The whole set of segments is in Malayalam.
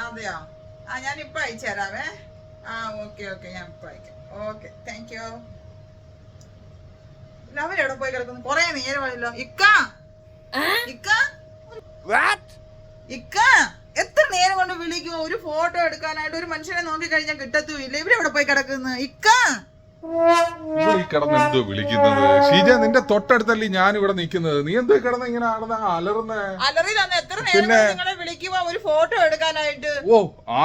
അതെയോ? ഞാൻ ഇപ്പൊ അയച്ചു തരാവേ. ഓക്കെ ഞാൻ ഇപ്പൊ അയക്കാം. Okay, thank you. അവരെവിടെ പോയി കിടക്കുന്നു? കൊറേ നേരമായല്ലോ. ഇക്ക എത്ര നേരം കൊണ്ട് വിളിക്കുമോ? ഒരു ഫോട്ടോ എടുക്കാനായിട്ട് ഒരു മനുഷ്യനെ നോക്കി കഴിഞ്ഞാൽ കിട്ടത്തുമില്ല. ഇവരെവിടെ പോയി കിടക്കുന്നു? കിടന്ന് എന്തോ വിളിക്കുന്നത്? ഷീജ, നിന്റെ തൊട്ടടുത്തല്ലേ ഞാൻ ഇവിടെ നിൽക്കുന്നത്. നീ എന്തോ കിടന്ന് ഇങ്ങനെ അലറി തന്നെ എത്ര നേരം നിങ്ങളെ വിളിക്കുമോ ഒരു ഫോട്ടോ എടുക്കാനായിട്ട്?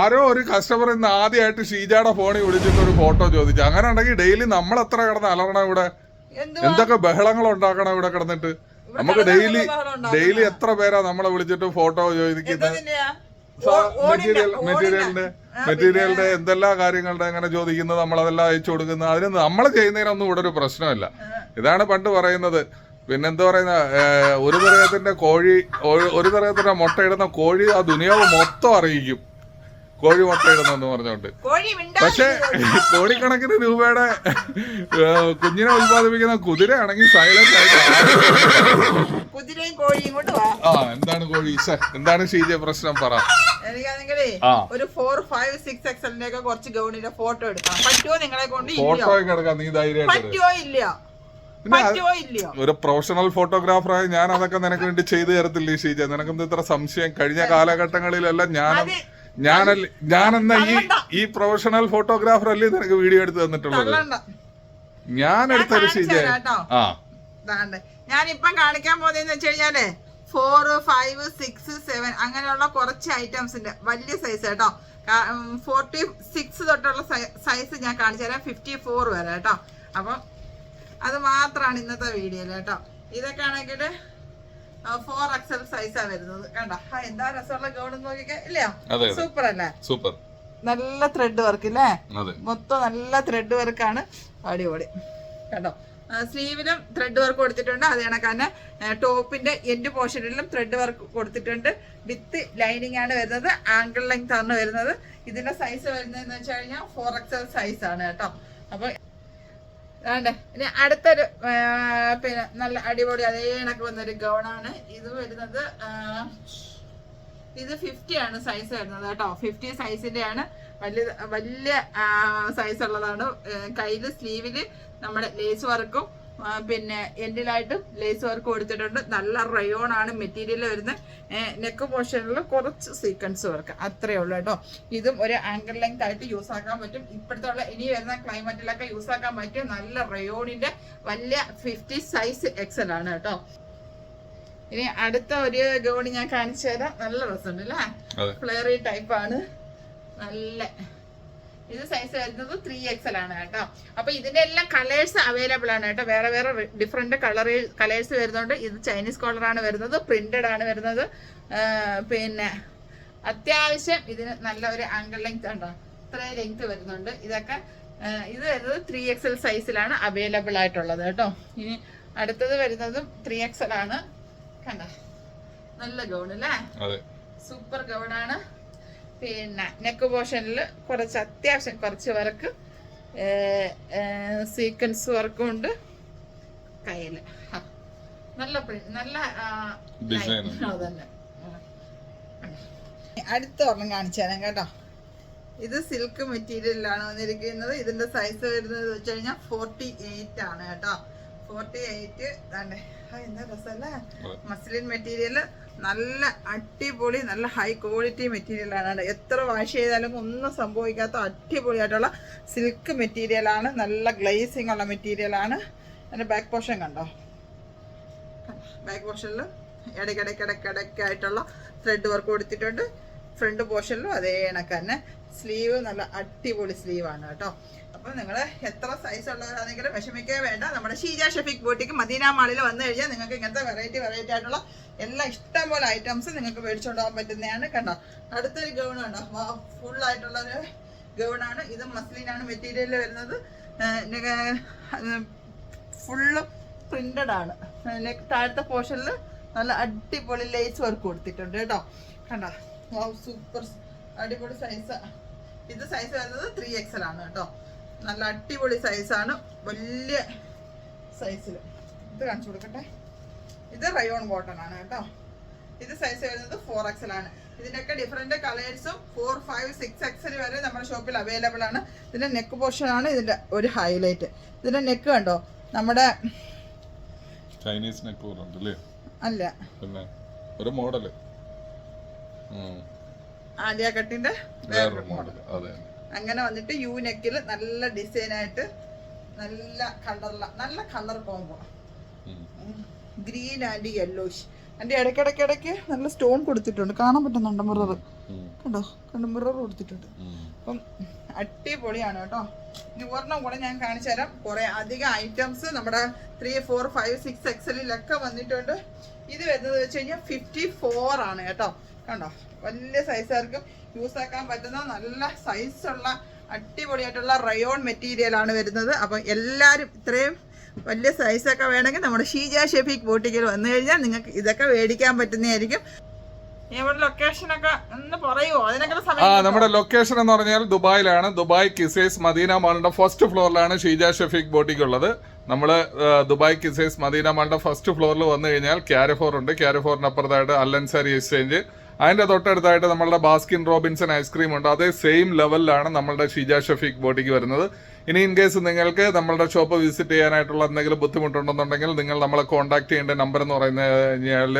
ആരോ ഒരു കസ്റ്റമർ ഇന്ന് ആദ്യമായിട്ട് ഷീജയുടെ ഫോണിൽ വിളിച്ചിട്ട് ഒരു ഫോട്ടോ ചോദിച്ചു. അങ്ങനെ ഉണ്ടെങ്കിൽ ഡെയിലി നമ്മൾ എത്ര കിടന്ന് അലറണം ഇവിടെ? എന്തൊക്കെ ബഹളങ്ങൾ ഉണ്ടാക്കണം ഇവിടെ കിടന്നിട്ട്? നമുക്ക് ഡെയിലി എത്ര പേരാ നമ്മളെ വിളിച്ചിട്ട് ഫോട്ടോ ചോദിക്കുന്നത്? മെറ്റീരിയലിന്റെ എന്തെല്ലാം കാര്യങ്ങളുടെ അങ്ങനെ ചോദിക്കുന്നത്, നമ്മളതെല്ലാം അയച്ചു കൊടുക്കുന്നത്. അതിന് നമ്മൾ ചെയ്യുന്നതിനൊന്നും ഇവിടെ ഒരു പ്രശ്നമില്ല. ഇതാണ് പണ്ട് പറയുന്നത്. പിന്നെന്താ പറയുന്ന, ഒരു തരകത്തിന്റെ മുട്ടയിടുന്ന കോഴി ആ ദുനിയാവ് മൊത്തം അറിയിക്കും. കോഴി മുട്ടയിടുന്നെന്ന് പറഞ്ഞോണ്ട്. പക്ഷെ കോടിക്കണക്കിന് രൂപയുടെ കുഞ്ഞിനെ ഉത്പാദിപ്പിക്കുന്ന കുതിരയാണെങ്കിൽ സൈലന്റ് ആയിട്ട് എന്താണ് കോഴി? എന്താണ് ഷീജ പ്രശ്നം? പറ. എനിക്കാണെങ്കിലേ ഒരു 4, 5, 6 XL കുറച്ച് ഗൗണിന്റെ ഫോട്ടോ എടുക്കാം. പറ്റുമോ നിങ്ങളെ കൊണ്ട്? ഫോട്ടോ ഒക്കെ എടുക്കാം. നീ ധൈര്യം പറ്റുമോ ഇല്ലയോ? ഒരു പ്രൊഫഷണൽ ഫോട്ടോഗ്രാഫറായി ഞാൻ അതൊക്കെ നിനക്ക് വേണ്ടി ചെയ്തു തരത്തില്ലേ ഷീജ? നിനക്കെന്ത് ഇത്ര സംശയം? കഴിഞ്ഞ കാലഘട്ടങ്ങളിലെല്ലാം ഞാനെന്ന ഈ പ്രൊഫഷണൽ ഫോട്ടോഗ്രാഫർ അല്ലേ നിനക്ക് വീഡിയോ എടുത്ത് തന്നിട്ടുള്ളത്? ഞാൻ എടുത്തൊരു ഷീജ. ഞാനിപ്പം കാണിക്കാൻ പോകുന്നതെന്ന് വെച്ച് കഴിഞ്ഞാലേ 4, 5, 6, 7 അങ്ങനെയുള്ള കുറച്ച് ഐറ്റംസിന്റെ വലിയ സൈസ് കേട്ടോ. 46 തൊട്ടുള്ള സൈസ് ഞാൻ കാണിച്ചു തരാം. 54 വരെ കേട്ടോ. അപ്പം അത് മാത്രമാണ് ഇന്നത്തെ വീഡിയോയിൽ കേട്ടോ. ഇതൊക്കെ ആണെങ്കിൽ 4 XL സൈസാ വരുന്നത്. കണ്ട എന്താ രസമുള്ള ഗൗൺ നോക്കിക്കേ. ഇല്ലയോ? സൂപ്പർ അല്ലേ? സൂപ്പർ. നല്ല ത്രെഡ് വർക്ക് ഇല്ലേ? മൊത്തം നല്ല ത്രെഡ് വർക്കാണ്. അടിപൊളി കേട്ടോ. സ്ലീവിലും ത്രെഡ് വർക്ക് കൊടുത്തിട്ടുണ്ട്. അത് കണക്കാണ് ടോപ്പിന്റെ എൻഡ് പോർഷനിലും ത്രെഡ് വർക്ക് കൊടുത്തിട്ടുണ്ട്. വിത്ത് ലൈനിങ് ആണ് വരുന്നത്. ആംഗിൾ ലെങ്ത് ആണ് വരുന്നത്. ഇതിന്റെ സൈസ് വരുന്നതെന്ന് വെച്ച് കഴിഞ്ഞാൽ 4 XL സൈസ് ആണ് കേട്ടോ. അപ്പൊ ഇനി അടുത്തൊരു പിന്നെ നല്ല അടിപൊളി അതേ കണക്ക് വന്നൊരു ഗൗണാണ് ഇത് വരുന്നത്. ഇത് 50 ആണ് സൈസ് വരുന്നത് കേട്ടോ. 50 സൈസിന്റെ ആണ്. വലിയ സൈസ് ഉള്ളതാണ്. കയ്യില് സ്ലീവില് നമ്മുടെ ലേസ് വർക്കും പിന്നെ എൻഡിലായിട്ടും ലേസ് വർക്ക് കൊടുത്തിട്ടുണ്ട്. നല്ല റയോൺ ആണ് മെറ്റീരിയൽ വരുന്നത്. നെക്ക് പോർഷനിൽ കുറച്ച് സീക്വൻസ് വർക്ക് അത്രേ ഉള്ളൂ കേട്ടോ. ഇതും ഒരു ആംഗിൾ ലെങ്ത് ആയിട്ട് യൂസ് ആക്കാൻ പറ്റും. ഇപ്പോഴത്തെ ഇനി വരുന്ന ക്ലൈമറ്റിലൊക്കെ യൂസ് ആക്കാൻ പറ്റും. നല്ല റയോണിന്റെ വലിയ 50 സൈസ് XL ആണ് കേട്ടോ. ഇനി അടുത്ത ഒരു ഗൗൺ ഞാൻ കാണിച്ചു തരാം. നല്ല രസമുണ്ട് അല്ലേ? ഫ്ലെയറി ടൈപ്പ് ആണ്. നല്ല ഇത് സൈസ് വരുന്നത് 3 XL ആണ് കേട്ടോ. അപ്പൊ ഇതിന്റെ എല്ലാം കളേഴ്സ് അവൈലബിൾ ആണ് കേട്ടോ. വേറെ വേറെ ഡിഫറെന്റ് കളേഴ്സ് വരുന്നുണ്ട്. ഇത് ചൈനീസ് കോളർ ആണ് വരുന്നത്. പ്രിന്റഡ് ആണ് വരുന്നത്. പിന്നെ അത്യാവശ്യം ഇതിന് നല്ല ഒരു ആംഗിൾ ലെങ്ത് ഉണ്ടോ? ഇത്രയും ലെങ്ത് വരുന്നുണ്ട്. ഇതൊക്കെ ഇത് വരുന്നത് 3 XL സൈസിലാണ് അവൈലബിൾ ആയിട്ടുള്ളത് കേട്ടോ. ഇനി അടുത്തത് വരുന്നതും 3 XL ആണ്. കണ്ട നല്ല ഗൗൺ അല്ലേ? സൂപ്പർ ഗൗൺ ആണ്. പിന്നെ നെക്ക് പോർഷനിൽ കുറച്ച് അത്യാവശ്യം കുറച്ച് വർക്ക് സീക്വൻസ് വർക്കും ഉണ്ട്. കയ്യില് നല്ല നല്ല അതന്നെ. അടുത്ത ഒരെണ്ണം കാണിച്ചു തരാം കേട്ടോ. ഇത് സിൽക്ക് മെറ്റീരിയലാണ് വന്നിരിക്കുന്നത്. ഇതിന്റെ സൈസ് വരുന്നത് വെച്ച് കഴിഞ്ഞാൽ 48 ആണ് കേട്ടോ. 48 എന്താ രസമല്ലേ? മസ്ലിൻ മെറ്റീരിയൽ നല്ല അടിപൊളി നല്ല ഹൈ ക്വാളിറ്റി മെറ്റീരിയൽ ആണ്. എത്ര വാഷ് ചെയ്താലും ഒന്നും സംഭവിക്കാത്ത അടിപൊളിയായിട്ടുള്ള സിൽക്ക് മെറ്റീരിയൽ ആണ്. നല്ല ഗ്ലേസിങ് ഉള്ള മെറ്റീരിയൽ ആണ്. അതിന്റെ ബാക്ക് പോർഷൻ കണ്ടോ? ബാക്ക് പോർഷനിൽ ഇടയ്ക്കിടയ്ക്കായിട്ടുള്ള ത്രെഡ് വർക്ക് കൊടുത്തിട്ടുണ്ട്. ഫ്രണ്ട് പോർഷനിലും അതേ കണക്ക് തന്നെ. സ്ലീവ് നല്ല അടിപൊളി സ്ലീവാണ് കേട്ടോ. അപ്പോൾ നിങ്ങൾ എത്ര സൈസ് ഉള്ളവരാണെങ്കിലും വിഷമിക്കേ വേണ്ട. നമ്മുടെ ഷീജ ഷെഫീഖ് ബൂട്ടിക്ക് മദീന മാളിൽ വന്നു കഴിഞ്ഞാൽ നിങ്ങൾക്ക് ഇങ്ങനത്തെ വെറൈറ്റി ആയിട്ടുള്ള എല്ലാ ഇഷ്ടംപോലെ ഐറ്റംസ് നിങ്ങൾക്ക് മേടിച്ചുകൊണ്ട് പോകാൻ പറ്റുന്നതാണ്. കണ്ടോ അടുത്തൊരു ഗൗൺ ഉണ്ടോ? ഫുൾ ആയിട്ടുള്ളൊരു ഗൗണാണ്. ഇത് മസ്ലിനാണ് മെറ്റീരിയൽ വരുന്നത്. ഫുള്ള് പ്രിന്റഡ് ആണ്. താഴത്തെ പോർഷനിൽ നല്ല അടിപൊളി ലേസ് വർക്ക് കൊടുത്തിട്ടുണ്ട് കേട്ടോ. കണ്ടോ സൂപ്പർ അടിപൊളി സൈസ്. ഇത് സൈസ് വരുന്നത് 3 XL ആണ് കേട്ടോ. നല്ല അടിപൊളി സൈസാണ്. വലിയ സൈസിൽ ഇത് കാണിച്ചു കൊടുക്കട്ടെ. ഇത് റയോൺ കോട്ടൺ ആണ് കേട്ടോ. ഇത് സൈസ് വരുന്നത് 4XL ആണ്. ഇതിനൊക്കെ ഡിഫറെന്റ് കളേഴ്സും 4, 5, 6XL വരെ നമ്മുടെ ഷോപ്പിൽ അവൈലബിൾ ആണ്. ഇതിന്റെ നെക്ക് പോർഷൻ ആണ് ഇതിന്റെ ഒരു ഹൈലൈറ്റ്. ഇതിന്റെ നെക്ക് കണ്ടോ, നമ്മുടെ ചൈനീസ് നെക്ക് അല്ലേ? അല്ല, പിന്നെ ഒരു മോഡല് ആലിയ കട്ടിന്റെ വേറൊരു മോഡൽ. അതെ, അങ്ങനെ വന്നിട്ട് യു നെക്കിൽ നല്ല ഡിസൈൻ ആയിട്ട് നല്ല colour combo, green and yellowish. അതിന്റെ ഇടയ്ക്കിടയ്ക്ക് നല്ല സ്റ്റോൺ കൊടുത്തിട്ടുണ്ട്, കാണാൻ പറ്റുന്നുണ്ട്. മിറർ കണ്ടോ, മിറർ കൊടുത്തിട്ടുണ്ട്. അപ്പം അടിപൊളിയാണ് കേട്ടോ. ഇനി ഒരെണ്ണം കൂടെ ഞാൻ കാണിച്ചു തരാം. കുറെ അധികം ഐറ്റംസ് നമ്മുടെ 3, 4, 5, 6XLൊക്കെ വന്നിട്ടുണ്ട്. ഇത് വരുന്നത് വെച്ച് കഴിഞ്ഞാൽ 54 ആണ് കേട്ടോ. കണ്ടോ, വലിയ സൈസുകാർക്കും യൂസ് ആക്കാൻ പറ്റുന്ന നല്ല സൈസുള്ള അടിപൊളിയായിട്ടുള്ള റയോൺ മെറ്റീരിയൽ ആണ് വരുന്നത്. അപ്പം എല്ലാവരും ഇത്രയും വലിയ സൈസൊക്കെ വേണമെങ്കിൽ നമ്മുടെ ഷീജ ഷെഫീഖ് ബോട്ടിക്കിൽ വന്നു കഴിഞ്ഞാൽ നിങ്ങൾക്ക് ഇതൊക്കെ മേടിക്കാൻ പറ്റുന്നതായിരിക്കും. ലൊക്കേഷനൊക്കെ ഒന്ന് പറയുമോ? നമ്മുടെ ലൊക്കേഷൻ എന്ന് പറഞ്ഞാൽ ദുബായിലാണ്. ദുബായ് കിസേസ് മദീന മാളിന്റെ ഫസ്റ്റ് ഫ്ലോറിലാണ് ഷീജ ഷെഫീഖ് ബോട്ടിക് ഉള്ളത്. നമ്മൾ ദുബായ് കിസേസ് മദീന മാളിന്റെ ഫസ്റ്റ് ഫ്ലോറിൽ വന്നു കഴിഞ്ഞാൽ ക്യാരിഫോർ ഉണ്ട്. ക്യാരിഫോറിന് അപ്പുറത്തായിട്ട് അല്ലൻസാരി എക്സ്ചേഞ്ച്, അതിന്റെ തൊട്ടടുത്തായിട്ട് നമ്മളുടെ ബാസ്കിൻ റോബിൻസൺ ഐസ്ക്രീം ഉണ്ട്. അതേ സെയിം ലെവലിലാണ് നമ്മളുടെ ഷീജ ഷെഫീഖ് ബോട്ടിക്ക് വരുന്നത്. ഇനി ഇൻ കേസ് നിങ്ങൾക്ക് നമ്മളുടെ ഷോപ്പ് വിസിറ്റ് ചെയ്യാനായിട്ടുള്ള എന്തെങ്കിലും ബുദ്ധിമുട്ടുണ്ടെന്നുണ്ടെങ്കിൽ നിങ്ങൾ നമ്മളെ കോൺടാക്ട് ചെയ്യേണ്ട നമ്പർ എന്ന് പറഞ്ഞു കഴിഞ്ഞാൽ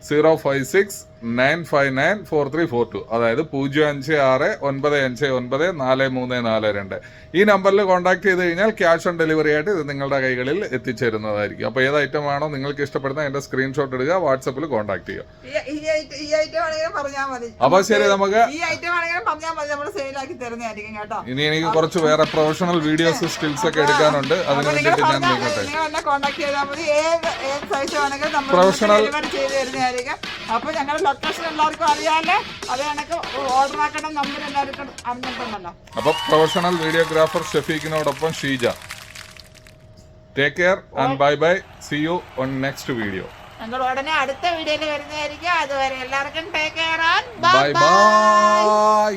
056-959-4342, അതായത് 0569594342. ഈ നമ്പറിൽ കോൺടാക്ട് ചെയ്ത് കഴിഞ്ഞാൽ ക്യാഷ് ഓൺ ഡെലിവറി ആയിട്ട് ഇത് നിങ്ങളുടെ കൈകളിൽ എത്തിച്ചേരുന്നതായിരിക്കും. അപ്പോൾ ഏത് ഐറ്റം ആണോ നിങ്ങൾക്ക് ഇഷ്ടപ്പെടുന്ന അതിന്റെ സ്ക്രീൻഷോട്ട് എടുക്കുക, വാട്സപ്പിൽ കോൺടാക്ട് ചെയ്യുക. അപ്പൊ ശരി, നമുക്ക് ഇനി എനിക്ക് കുറച്ച് വേറെ പ്രൊഫഷണൽ വീഡിയോസ് സ്റ്റിൽസ് ഒക്കെ എടുക്കാനുണ്ട്. അതിന് വേണ്ടിയിട്ട് ഞാൻ നോക്കട്ടെ. പ്രൊഫഷണൽ അപ്പൊ ഞങ്ങളുടെ ലൊക്കേഷൻ എല്ലാവർക്കും അറിയാല്ലേ, അത് കണക്ക് ഓർഡർ ആക്കണം. നമ്പർ എല്ലാവർക്കും അറിഞ്ഞിട്ടുണ്ടല്ലോ. അപ്പൊ പ്രൊഫഷണൽ വീഡിയോഗ്രാഫർ ഷെഫീഖിനോടൊപ്പം Sheeja. Take care and bye bye. See you on next video. ഞങ്ങൾ ഉടനെ അടുത്ത വീഡിയോയിൽ വരുന്നതായിരിക്കും. അതുവരെ എല്ലാവർക്കും take care and bye by.